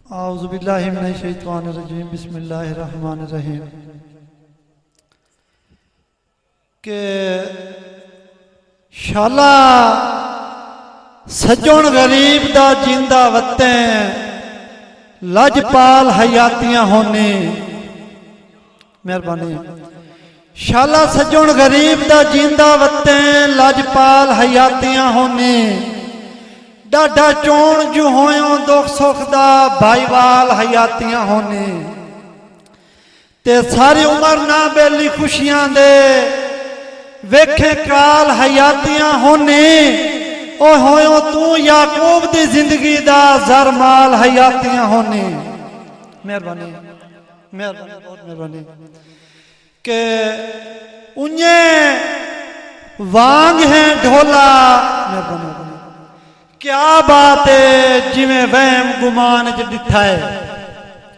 आऊज़ुबिल्लाहि मिनश्शैतानिर्रजीम बिस्मिल्लाहिर्रहमानिर्रहीम। के शाला सज्जण गरीब दा जिंदा वत्ते लजपाल हयातियां होने मेहरबानी। शाला सज्जण गरीब दा जिंदा वत्ते लजपाल हयातियां होने डाढा चोण जो होयों दुख सुख दा भाईवाल हयातियां होने ते सारी उम्र ना बेली खुशियां दे वेखे काल हयातियां होने ओ होयों तू याकूब दी जिंदगी दा जरमाल हयातियां होने। मेहरबानी मेहरबानी बहुत मेहरबानी। के उन्हें वांग है ढोला मेहरबानी। क्या बात है जिमें वहम गुमान च डिठा है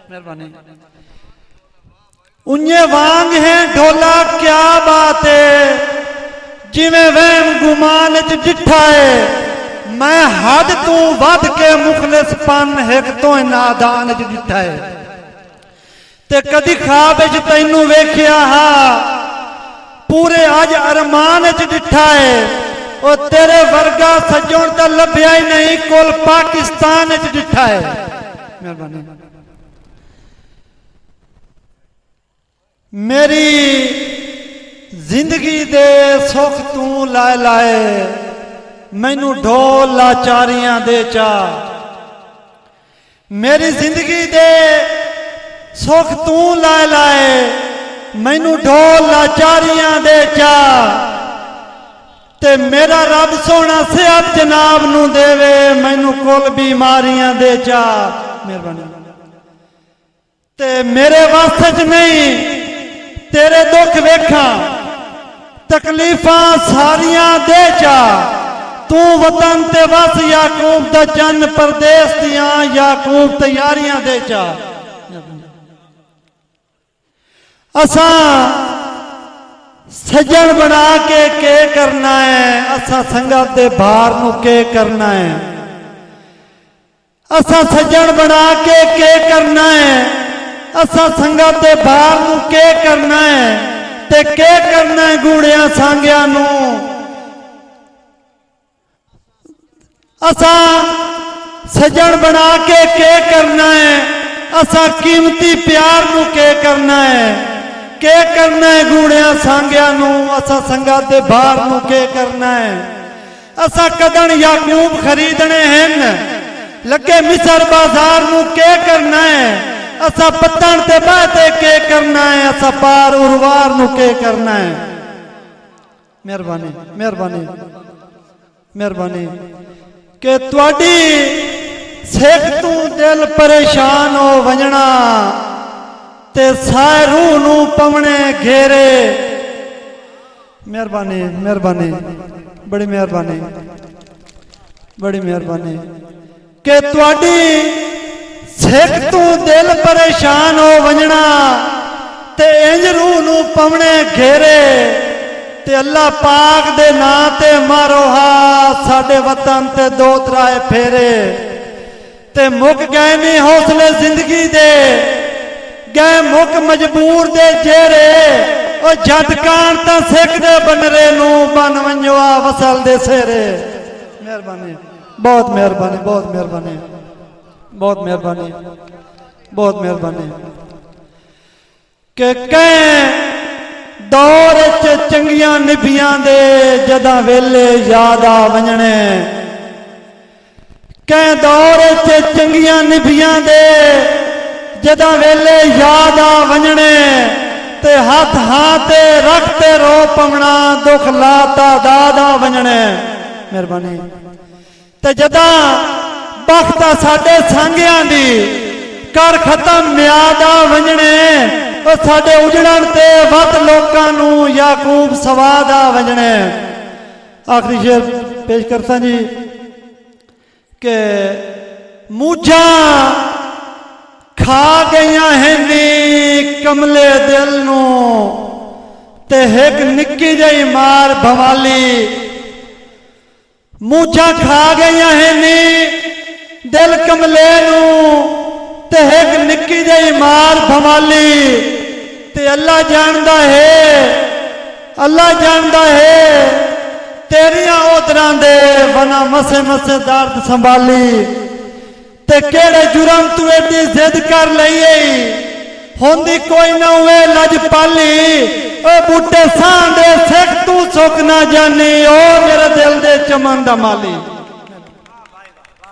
मेहरबानी। उन्हें वांग है ढोला क्या बात है जिमें वहम गुमान च डिठा है। मैं हद तू वध के मुखलिस पन हिक तो नादान च डिठा है। ते कदी ख्वाब च तैनू वेखिया हा पूरे अज अरमान च डिठा है। और तेरे वर्गा सज्जण तो लभ्या ही नहीं कुल पाकिस्तान च डिठा है। मेहरबानी। मेरी जिंदगी दे सुख तू लाए लाए मैनू ढोल लाचारियां दे चा। मेरी जिंदगी दे सुख तू लाए लाए मैनू ढोल लाचारियां दे चा। ते मेरा रब सोना सेहत जनाब नू देवे मैनू कुल बीमारियां दे चा। मेहरबानी। ते मेरे वास्ते च नहीं तेरे दुख वेखा तकलीफां सारियां दे चा। तू वतन ते बस याकूब दा चन्न परदेस दियां याकूब तैयारियां दे चा। असा सज्जन बना के करना है असा संगत दे भार नू के करना है। असा सज्जन बना के करना है असा संगत दे भार नू के करना है। ते के करना है गूड़िया सांगिया नू असा सज्जन बना के करना है। असा कीमती प्यार नू के करना है के करना है गूड़िया सांगिया नू असा संगत दे भार नू के करना है। असा कदन याकूब खरीदने हैं लगे मिसर बाजार नू के करना है। असा पत्तन ते बहते के करना है असा पार उर्वार नू के करना है। मेहरबानी मेहरबानी मेहरबानी। के तुहाडी सिख तू दिल परेशान हो वंजना ते सारे रूह नू पवने घेरे। मेहरबानी मेहरबानी बड़ी मेहरबानी बड़ी मेहरबानी। के तुहाडी सिख तू दिल परेशान हो वंजना ते इंज रूह नू पवने घेरे। ते अल्लाह पाक दे नां ते मारो हा साडे वतन ते दो त्राए फेरे। ते मुक गए नी हौसले जिंदगी दे गए मुक मजबूर दे जेरे। ओ झटकान ता सिख दे बनरे नू बन वंजवा वसल दे सेरे। मेहरबानी बहुत मेहरबानी बहुत मेहरबानी बहुत मेहरबानी बहुत मेहरबानी। के कह दौर च चंगियां निभियां दे जदा वेले याद आ वंजने। कह दौर च चंगियां निभियां दे जदा वेले याद आ वंजने। ते हाथ हाथे रखते रो पवना दुख लाता दादा वंजने। मेहरबानी। ते जदा बख्त साडे सांगियां दी कर खत्म म्याद आ वंजने। और साडे उजड़न ते वत लोकां नू याकूब सवाद आ वंजने। आखिरी शेर पेश करता जी के मूझा खा गईया है नी कमले दिल नू ते एक निक्की जही मार भवाली। मूझा खा गईया है नी दिल कमले नू ते एक निक्की जही मार धमाली ते अल्लाह जानदा है, अल्लाह जानदा है तेरिया ओदरां दे वना मसे मसे दर्द संभाली ते केड़े जुर्म तू एडी जिद कर लईए होंदी कोई ना हुए लजपाली ओ बूटे सांडे सिख तू सुख ना जानी ओ मेरे दिल दे चमन दा माली।